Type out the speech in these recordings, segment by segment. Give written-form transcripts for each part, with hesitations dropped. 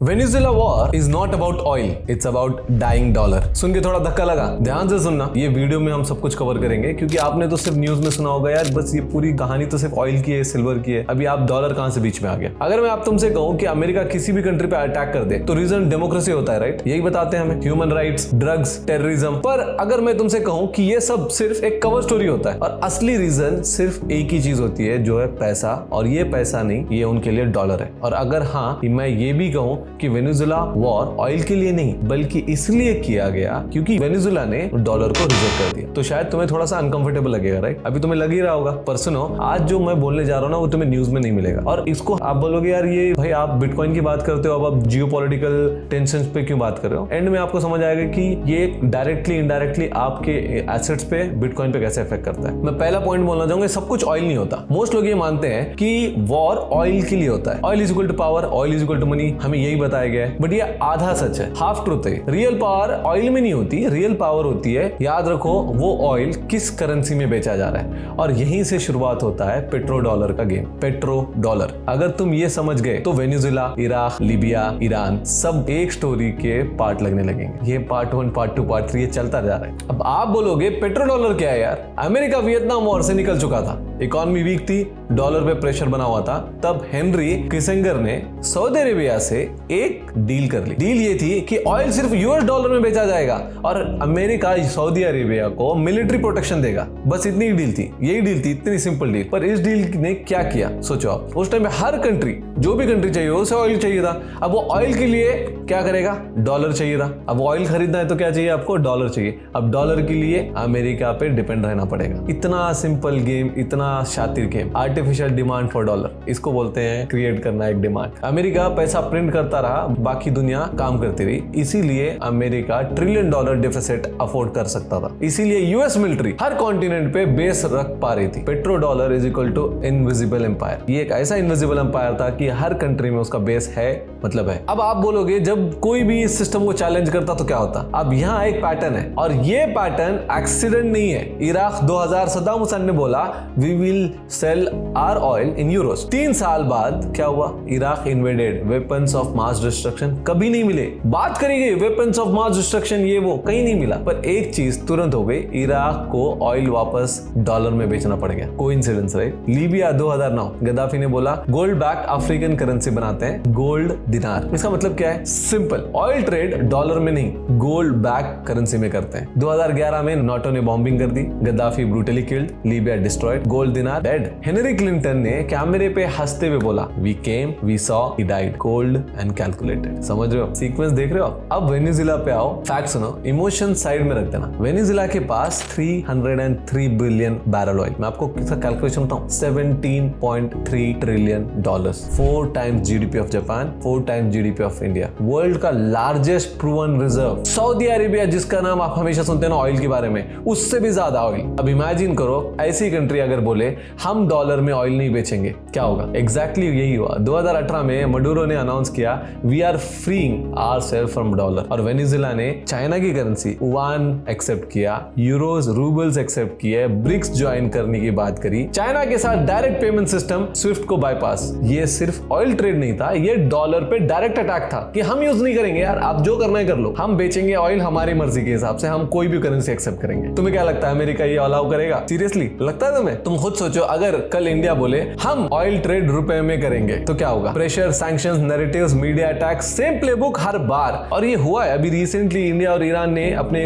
Venezuela war is not about oil, it's about dying dollar. सुन के थोड़ा धक्का लगा? ध्यान से सुनना, ये वीडियो में हम सब कुछ कवर करेंगे क्योंकि आपने तो सिर्फ न्यूज में सुना होगा यार, बस ये पूरी कहानी तो सिर्फ ऑयल की है, सिल्वर की है। अभी आप डॉलर कहां से बीच में आ गया? अगर मैं आप तुमसे कहूं कि अमेरिका किसी भी कंट्री पे अटैक कर दे तो रीजन डेमोक्रेसी होता है, राइट? यही बताते हैं हमें, ह्यूमन राइट्स, ड्रग्स, टेररिज्म। पर अगर मैं तुमसे कहूं कि ये सब सिर्फ एक कवर स्टोरी होता है और असली रीजन सिर्फ एक ही चीज होती है, जो है पैसा, और ये पैसा नहीं, ये उनके लिए डॉलर है। और अगर हाँ, मैं ये भी कहूं कि वेनेजुएला वॉर ऑयल के लिए नहीं बल्कि इसलिए किया गया क्योंकि वेनेजुएला ने डॉलर को रिजेक्ट कर दिया, तो शायद तुम्हें थोड़ा सा अनकंफर्टेबल लगेगा, राइट? अभी तुम्हें लग ही रहा होगा। पर सुनो, आज जो मैं बोलने जा रहा हूँ ना, वो तुम्हें न्यूज में नहीं मिलेगा। और इसको आप बोलोगे यार, ये भाई आप बिटकॉइन की बात करते हो, अब आप जियोपॉलिटिकल टेंशन पे क्यों बात कर रहे हो? एंड में आपको समझ आएगा कि ये डायरेक्टली इनडायरेक्टली आपके एसेट्स पे, बिटकॉइन पे कैसे इफेक्ट करता है। मैं पहला पॉइंट बोलना चाहूंगा, सब कुछ ऑयल नहीं होता। मोस्ट लोग ये मानते हैं कि वॉर ऑयल के लिए होता है, oil is equal to power, oil is equal to money, हमें यही बताया गया है। बट ये आधा सच है, हाफ ट्रूथ है। रियल पावर ऑयल में नहीं होती, रियल पावर होती है, याद रखो, वो ऑयल किस करेंसी में बेचा जा रहा है। और यहीं से शुरुआत होता है पेट्रो डॉलर का गेम। पेट्रो डॉलर, अगर तुम ये समझ गए तो वेनेजुएला, इराक, लीबिया, ईरान सब एक स्टोरी के पार्ट लगने लगेंगे। ये पार्ट 1, पार्ट 2, पार्ट 3 ये चलता जा रहा है। अब आप बोलोगे पेट्रो डॉलर क्या है यार? अमेरिका वियतनाम वॉर से निकल चुका था, इकोनॉमी वीक थी, डॉलर पे प्रेशर बना हुआ था। तब हेनरी किसिंगर ने सऊदी अरेबिया से एक डील कर ली। डील ये थी कि ऑयल सिर्फ यूएस डॉलर में बेचा जाएगा और अमेरिका सऊदी अरेबिया को मिलिट्री प्रोटेक्शन देगा। बस इतनी ही डील थी, यही डील थी, इतनी सिंपल डील। पर इस डील ने क्या किया, सोचो आप। उस टाइम में हर कंट्री, जो भी कंट्री चाहिए उसे ऑयल चाहिए था। अब वो ऑयल के लिए क्या करेगा? डॉलर चाहिए था। अब ऑयल खरीदना है तो क्या चाहिए आपको? डॉलर चाहिए। अब डॉलर के लिए अमेरिका पे डिपेंड रहना पड़ेगा। इतना सिंपल गेम, इतना शातिर game. Artificial demand for dollar, इसको बोलते हैं क्रिएट करना एक डिमांड। अमेरिका पैसा प्रिंट करता रहा, बाकी दुनिया काम करती रही। इसीलिए अमेरिका $1 ट्रिलियन डेफिसिट अफोर्ड कर सकता था। इसीलिए यूएस मिलिट्री हर कॉन्टिनेंट पे बेस रख पा रही थी। Petro dollar is equal to invisible empire. ये एक ऐसा इनविजिबल एम्पायर था कि हर कंट्री में उसका बेस है, मतलब है। अब आप बोलोगे जब कोई भी इस सिस्टम को चैलेंज करता तो क्या होता? अब यहाँ एक पैटर्न है और ये पैटर्न एक्सीडेंट नहीं है। इराक 2000 सद्दाम हुसैन ने बोला we will sell our oil in euros. 3 साल बाद क्या हुआ? Iraq invaded. Weapons of mass destruction कभी नहीं मिले। बात करी गई वेपन्स ऑफ मास डिस्ट्रक्शन, ये वो कहीं नहीं मिला। पर एक चीज तुरंत हो गई, इराक को ऑयल वापस डॉलर में बेचना पड़ गया। Coincidence, right? लीबिया 2009, गद्दाफी ने बोला गोल्ड बैक अफ्रीकन करेंसी बनाते हैं, गोल्ड दिनार। इसका मतलब क्या है? सिंपल, ऑयल ट्रेड डॉलर में नहीं, गोल्ड बैक करेंसी में करते हैं। 2011 में नाटो ने बॉम्बिंग कर दी, Gaddafi brutally killed, Libya destroyed, gold dinar dead. Hillary Clinton ने कैमरे पे हंसते हुए बोला we came, we saw, he died, cold and calculated. समझ रहे हो? सीक्वेंस देख रहे हो? अब वेनेजुएला पे आओ, फैक्ट सुनो, इमोशन साइड में रख देना। वेनेजुएला के पास 303 बिलियन बैरल ऑयल। मैं आपको किसका कैलकुलेशन बताऊं? $17.3 trillion, 4 times GDP of Japan, 4 times GDP of India. World का largest proven reserve. Saudi Arabia, जिसका नाम आप हमेशा सुनते हैं ना ऑयल के बारे में, उससे भी ज्यादा ऑयल। अब इमेजिन करो, ऐसी कंट्री अगर बोले हम डॉलर में ऑयल नहीं बेचेंगे, क्या होगा? एग्जैक्टली यही हुआ। 2018 में मडूरो ने अनाउंस किया we are freeing ourselves from dollar. और वेनेजुएला ने चाइना की करेंसी युआन एक्सेप्ट किया, यूरोज, रूबल्स एक्सेप्ट किए, ब्रिक्स ज्वाइन करने की बात करी, चाइना के साथ डायरेक्ट पेमेंट सिस्टम स्विफ्ट को बाईपास। ये सिर्फ ऑयल ट्रेड नहीं था, ये डॉलर पे डायरेक्ट अटैक था कि हम यूज नहीं करेंगे यार, आप जो करना है कर लो, हम बेचेंगे ऑयल हमारी मर्जी के हिसाब से, हम कोई भी करेंसी एक्सेप्ट करेंगे। तुम्हें क्या लगता है अमेरिका ये अलाउ करेगा? सीरियसली लगता है तुम्हें? तुम खुद सोचो, अगर कल इंडिया बोले हम ऑयल ट्रेड रुपए में करेंगे तो क्या होगा? Pressure, sanctions, narratives, media attack, same playbook हर बार। और ये हुआ है अभी रिसेंटली, इंडिया और ईरान ने अपने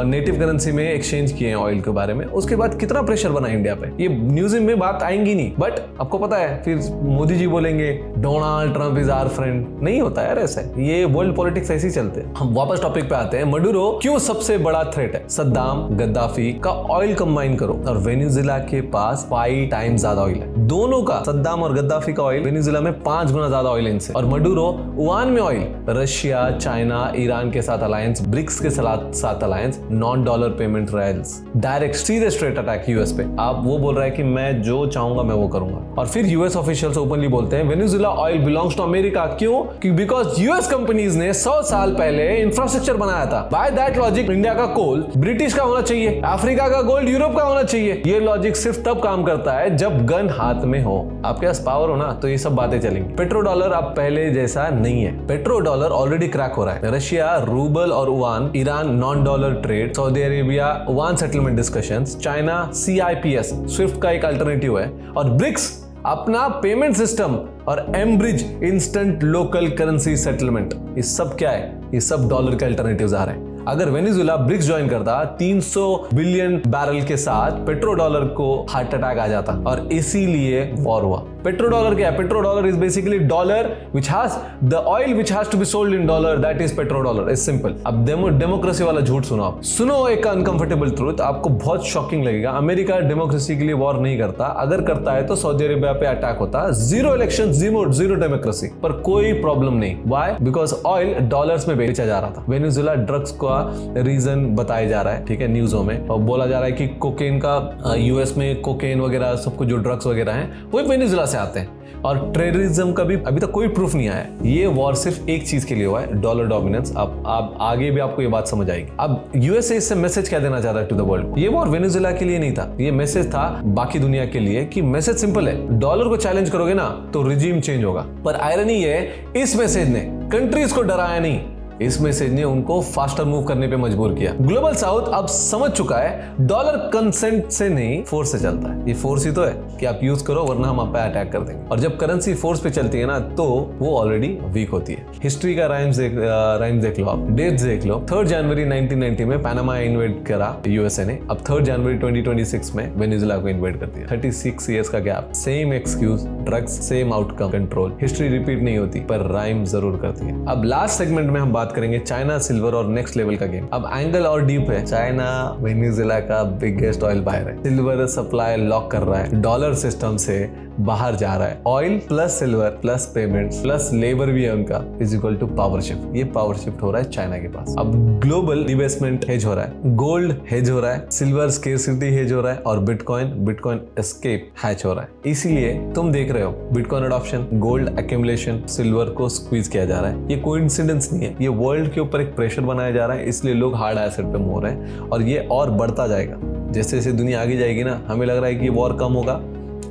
नेटिव करेंसी में एक्सचेंज किए हैं ऑयल के बारे में। उसके बाद कितना प्रेशर बना इंडिया पे, ये न्यूज में बात आएंगी नहीं। बट आपको पता है फिर मोदी जी बोलेंगे Donald Trump is our friend. नहीं होता यार ऐसा, ये वर्ल्ड पॉलिटिक्स ऐसे ही चलते हैं। हम वापस टॉपिक पे आते हैं। मडूरो क्यों सबसे बड़ा थ्रेट है? सद्दाम, गद्दाफी का ऑयल कंबाइन करो और वेनेजुएला के पास 5 टाइम्स ज्यादा ऑयल है। दोनों का, सद्दाम और गद्दाफी का ऑयल वेनेजुएला में 5 गुना ज्यादा ऑयल इनसे। और मडूरो युआन में ऑयल, रशिया, चाइना, ईरान के साथ अलायंस, ब्रिक्स के साथ alliance, non dollar payment rails, direct सीधे स्ट्रेट अटैक यूएस पे। आप वो बोल रहा है कि मैं जो चाहूंगा मैं वो करूंगा। और फिर यूएस ऑफिशियल्स ओपनली बोलते हैं Venezuela oil belongs to America. क्यों? बिकॉज यूएस कंपनीज ने 100 साल पहले इंफ्रास्ट्रक्चर बनाया था। बाय दैट लॉजिक इंडिया का कोल ब्रिटिश का होना चाहिए, अफ्रीका का गोल्ड यूरोप का होना चाहिए। ये लॉजिक सिर्फ तब काम काम करता है जब गन हाथ में हो। आपके पास पावर हो ना तो ये सब बातें चलेंगी। पेट्रो डॉलर अब पहले जैसा नहीं है। पेट्रो डॉलर ऑलरेडी क्रैक हो रहा है। रशिया रूबल और yuan, Iran non dollar trade, Saudi Arabia yuan settlement discussions, China CIPS Swift का एक अल्टरनेटिव है, और ब्रिक्स अपना पेमेंट सिस्टम, और एमब्रिज इंस्टेंट लोकल करेंसी सेटलमेंट। ये सब क्या है? ये सब डॉलर के अल्टरनेटिव्स आ रहे हैं। अगर वेनेजुएला ब्रिक्स ज्वाइन करता 300 बिलियन बैरल के साथ, पेट्रो डॉलर को हार्ट अटैक आ जाता, और इसीलिए वॉर हुआ। पेट्रो डॉलर क्या है? Petro dollar is basically dollar which has the oil which has to be sold in dollar, that is petro dollar. Is simple. अब डेमोक्रेसी वाला झूठ सुनो आप। सुनो एक अनकंफर्टेबल ट्रूथ, आपको बहुत शॉकिंग लगेगा। अमेरिका डेमोक्रेसी के लिए वॉर नहीं करता। अगर करता है तो सऊदी अरेबिया पे अटैक होता। 0 इलेक्शन, जीरो डेमोक्रेसी, पर कोई प्रॉब्लम नहीं। व्हाई? बिकॉज ऑयल डॉलर्स में बेचा जा रहा था। वेनेजुएला ड्रग्स का रीजन बताया जा रहा है, ठीक है, न्यूज़ों में, और बोला जा रहा है कि कोकेन का यूएस में कोकेन वगैरह सब कुछ जो ड्रग्स वगैरह हैं वो वेनेजुएला से आते हैं। और टेररिज्म का भी अभी तक कोई प्रूफ नहीं आया। ये वॉर सिर्फ एक चीज के लिए हुआ है, डॉलर डोमिनेंस। आप आगे भी आपको ये बात समझ आएगी। अब यूएसए इससे मैसेज क्या देना चाहता है टू द वर्ल्ड? ये वॉर वेनेजुएला के लिए नहीं था, ये मैसेज था बाकी दुनिया के लिए कि मैसेज सिंपल है, डॉलर को चैलेंज करोगे ना तो रिजीम चेंज होगा। पर आयरनी है, इस मैसेज ने कंट्रीज को डराया नहीं, इस मैसेज ने उनको फास्टर मूव करने पे मजबूर किया। ग्लोबल साउथ अब समझ चुका है डॉलर कंसेंट से नहीं, फोर्स से चलता है। ये फोर्स ही तो है कि आप यूज करो वरना हम आप पे अटैक कर देंगे। और जब करेंसी फोर्स पे चलती है ना तो वो ऑलरेडी वीक होती है। हिस्ट्री का राइम्स देख लो आप, डेट्स देख लो। 3 जनवरी 1990 में पनामा इन्वेड करा यूएसए ने। अब 3 जनवरी 2026 में वेनेजुएला को इन्वेड कर दिया। 36 ईयर्स का gap, same excuse, drugs, same outcome, control. History repeat नहीं होती पर राइम जरूर करती है। अब लास्ट सेगमेंट में हम बात करेंगे चाइना, सिल्वर और नेक्स्ट लेवल का गेम। अब एंगल और डीप है। चाइना वेनेजुएला का बिगेस्ट ऑयल बायर है। सिल्वर सप्लाई लॉक कर रहा है, डॉलर सिस्टम से बाहर जा रहा है। Oil plus silver plus payment plus labour भी है उनका is equal to power shift. ये पावर शिफ्ट हो रहा है चाइना के पास। अब ग्लोबल डिवेस्टमेंट हेज हो रहा है, गोल्ड हेज हो रहा है, सिल्वर स्केर्सिटी हेज हो रहा है, और बिटकॉइन एस्केप हैच हो रहा है। इसीलिए तुम देख रहे हो bitcoin adoption, gold accumulation, silver को स्क्वीज किया जा रहा है। ये कोइंसिडेंस नहीं है, ये वर्ल्ड के ऊपर एक प्रेशर बनाया जा रहा है, इसलिए लोग हार्ड एसेट पे मूव हो रहे हैं, और ये और बढ़ता जाएगा। जैसे जैसे दुनिया आगे जाएगी ना, हमें लग रहा है कि ये वॉर कम होगा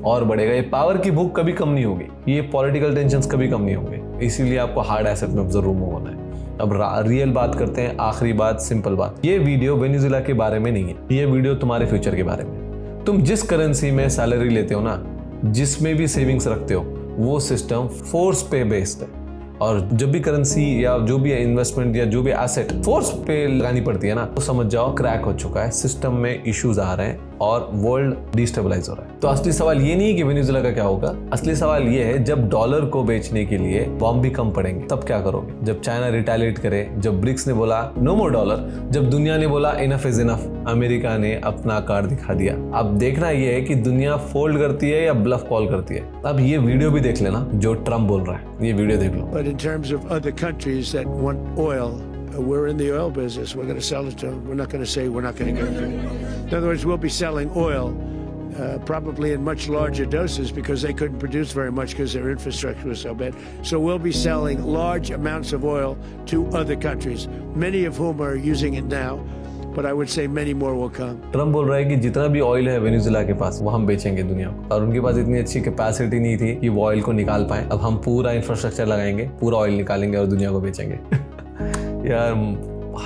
और बढ़ेगा। ये पावर की भूख कभी कम नहीं होगी, ये पॉलिटिकल टेंशंस कभी कम नहीं होंगे, इसीलिए आपको हार्ड एसेट में जरूर मूव होना है। अब रियल बात करते हैं, आखिरी बात, सिंपल बात। ये वीडियो वेनेजुएला के बारे में नहीं है, ये वीडियो तुम्हारे फ्यूचर के बारे में। तुम जिस करेंसी में सैलरी लेते हो ना, जिसमें भी सेविंग्स रखते हो, वो सिस्टम फोर्स पे बेस्ड है। और जब भी करेंसी या जो भी इन्वेस्टमेंट या जो भी एसेट फोर्स पे लगानी पड़ती है ना, तो समझ जाओ क्रैक हो चुका है, सिस्टम में इश्यूज आ रहे हैं और वर्ल्ड डिस्टेबलाइज हो रहा है। तो असली सवाल ये नहीं है कि वेनेजुएला का क्या होगा, असली सवाल ये है जब डॉलर को बेचने के लिए बॉम्ब भी कम पड़ेंगे तब क्या करोगे? जब चाइना रिटेलिएट करे, जब ब्रिक्स ने बोला नो मोर डॉलर, जब दुनिया ने बोला इनफ इज इनफ, अमेरिका ने अपना कार्ड दिखा दिया। अब देखना ये है कि दुनिया फोल्ड करती है या ब्लफ कॉल करती है। अब ये वीडियो भी देख लेना जो ट्रम्प बोल रहा है, ये वीडियो देख लो। But in terms of other countries that want oil, we're in the oil business. We're going to sell it to them. We're not going to say we're not going to give it to them. In other words, we'll be selling oil probably in much larger doses because they couldn't produce very much because their infrastructure was so bad. So we'll be selling large amounts of oil to other countries, many of whom are using it now. But I would say many more will come. Trump बोल रहा है कि जितना भी oil है Venezuela के पास वो हम बेचेंगे दुनिया को, और उनके पास इतनी अच्छी कैपेसिटी नहीं थी कि वो ऑयल को निकाल पाए। अब हम पूरा इंफ्रास्ट्रक्चर लगाएंगे, पूरा ऑयल निकालेंगे और दुनिया को बेचेंगे। यार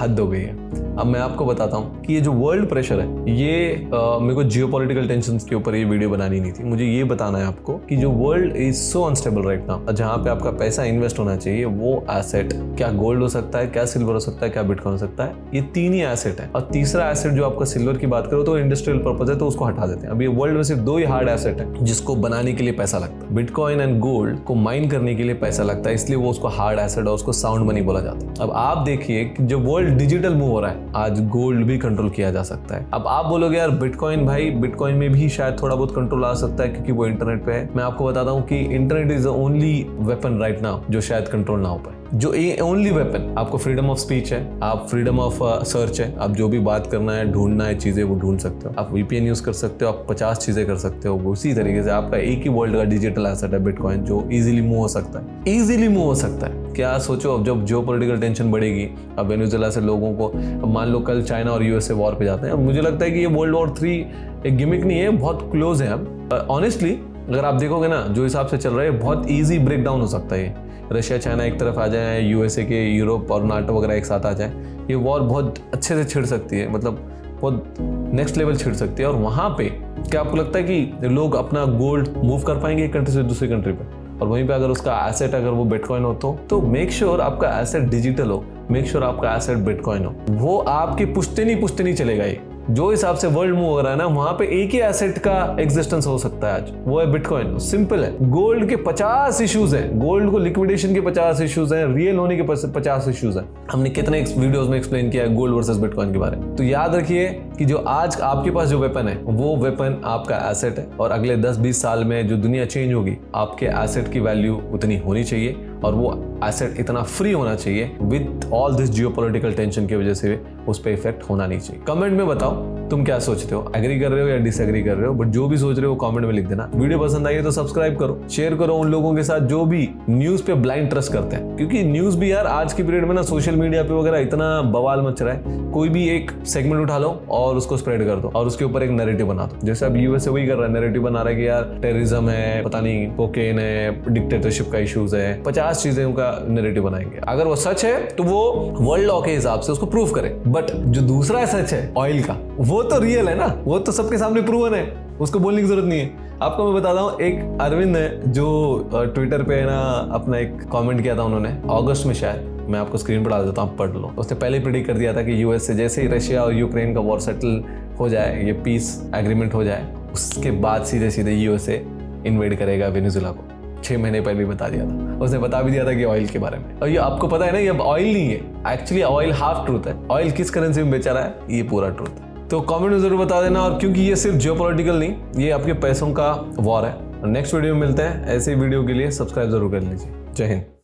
हद हो गई है। अब मैं आपको बताता हूँ कि ये जो वर्ल्ड प्रेशर है, ये मेरे को जियोपॉलिटिकल टेंशंस के ऊपर ये वीडियो बनानी नहीं थी। मुझे ये बताना है आपको कि जो world is so unstable right now, जहाँ पे आपका पैसा इन्वेस्ट होना चाहिए वो एसेट, क्या गोल्ड हो सकता है, क्या सिल्वर हो सकता है, क्या बिटकॉइन हो सकता है, ये 3 ही एसेट है। और तीसरा एसेट जो आपका सिल्वर की बात करो तो इंडस्ट्रियल पर्पज है, तो उसको हटा देते हैं। अब ये वर्ल्ड में सिर्फ 2 ही हार्ड एसेट है जिसको बनाने के लिए पैसा लगता है। बिटकॉइन एंड गोल्ड को माइन करने के लिए पैसा लगता है, इसलिए वो उसको हार्ड एसेट और उसको साउंड मनी बोला जाता है। अब आप देखिए कि जो वर्ल्ड डिजिटल मूव हो रहा है, आज गोल्ड भी कंट्रोल किया जा सकता है। अब आप बोलोगे यार बिटकॉइन, भाई बिटकॉइन में भी शायद थोड़ा बहुत कंट्रोल आ सकता है क्योंकि वो इंटरनेट पे है। मैं आपको बताता हूँ कि internet is the only weapon right now जो शायद कंट्रोल ना हो पाए। जो ओनली वेपन आपको फ्रीडम ऑफ स्पीच है, आप फ्रीडम ऑफ सर्च है, आप जो भी बात करना है, ढूंढना है चीजें वो ढूंढ सकते हो, आप VPN यूज कर सकते हो, आप 50 चीजें कर सकते हो। उसी तरीके से आपका एक ही वर्ल्ड का डिजिटल एसेट है बिटकॉइन, जो इजीली मूव हो सकता है, इजीली मूव हो सकता है। क्या सोचो, अब जब जियोपॉलिटिकल टेंशन बढ़ेगी, अब वेनेजुएला से लोगों को, अब मान लो कल चाइना और USA वॉर पे जाते हैं, अब मुझे लगता है कि ये वर्ल्ड वॉर 3 एक गिमिक नहीं है, बहुत क्लोज है। अब ऑनेस्टली अगर आप देखोगे ना, जो हिसाब से चल रहा है, बहुत ईजी ब्रेक डाउन हो सकता है। रशिया चाइना एक तरफ आ जाए, USA के यूरोप और नाटो वगैरह एक साथ आ जाए, ये वॉर बहुत अच्छे से छिड़ सकती है, मतलब बहुत नेक्स्ट लेवल छिड़ सकती है। और वहाँ पे क्या आपको लगता है कि लोग अपना गोल्ड मूव कर पाएंगे एक कंट्री से दूसरी कंट्री पे? और वहीं पे अगर उसका एसेट अगर वो बिटकॉइन हो तो मेक श्योर आपका एसेट डिजिटल हो, मेक श्योर आपका एसेट बिटकॉइन हो। वो आपकी पुश्ते नहीं चलेगा। ये जो हिसाब से वर्ल्ड मूव हो रहा है ना, वहां पे एक ही एसेट का एग्जिस्टेंस हो सकता है आज, वो है बिटकॉइन। सिंपल है। गोल्ड के 50 इश्यूज हैं, गोल्ड को लिक्विडेशन के 50 इश्यूज हैं, रियल होने के 50 इश्यूज हैं। हमने कितने वीडियोस में एक्सप्लेन किया है गोल्ड वर्सेस बिटकॉइन के बारे में। तो याद रखिए कि जो आज आपके पास जो वेपन है, वो वेपन आपका एसेट है, और अगले 10-20 साल में जो दुनिया चेंज होगी, आपके एसेट की वैल्यू उतनी होनी चाहिए, और वो एसेट इतना फ्री होना चाहिए with all this geopolitical tension की वजह से उस पर इफेक्ट होना नहीं चाहिए। कमेंट में बताओ तुम क्या सोचते हो, एग्री कर रहे हो या डिसएग्री कर रहे हो, बट जो भी सोच रहे हो कमेंट में लिख देना। वीडियो पसंद आई है तो सब्सक्राइब करो, शेयर करो उन लोगों के साथ जो भी न्यूज पे ब्लाइंड ट्रस्ट करते हैं, क्योंकि न्यूज भी यार आज की पीरियड में ना सोशल मीडिया पे वगैरह इतना बवाल मच रहा है। कोई भी एक सेगमेंट उठा लो और उसको स्प्रेड कर दो और उसके ऊपर एक नैरेटिव बना दो। जैसे अब USA वही कर रहा है, नैरेटिव बना रहा है कि यार टेररिज्म है, पता नहीं कोकेन है, डिक्टेटरशिप का इश्यूज है, 50 चीजें का नैरेटिव बनाएंगे। अगर वो सच है तो वो वर्ल्ड लॉ के हिसाब से उसको प्रूव करे, बट जो दूसरा सच है ऑयल का, वो तो रियल है ना, वो तो सबके सामने प्रूवन है, उसको बोलने की जरूरत नहीं है। आपको मैं बताता हूँ, एक अरविंद है जो ट्विटर पे है ना, अपना एक कमेंट किया था उन्होंने अगस्त में, शायद मैं आपको स्क्रीन पर डाल देता हूँ, पढ़ लो। उसने पहले ही प्रेडिक्ट कर दिया था कि US से जैसे ही रशिया और यूक्रेन का वॉर सेटल हो जाए, ये पीस एग्रीमेंट हो जाए, उसके बाद सीधे सीधे USA इन्वेड करेगा वेनेजुएला को। 6 महीने पहले ही बता दिया था, उसने बता भी दिया था कि ऑयल के बारे में। और ये आपको पता है ना, ये अब ऑयल नहीं है, एक्चुअली ऑयल हाफ ट्रूथ है। ऑयल किस करेंसी में बेचा रहा है, ये पूरा ट्रूथ है। तो कमेंट में जरूर बता देना, और क्योंकि ये सिर्फ जियोपॉलिटिकल नहीं, ये आपके पैसों का वॉर है। नेक्स्ट वीडियो में मिलते हैं। ऐसे वीडियो के लिए सब्सक्राइब जरूर कर लीजिए। जय हिंद।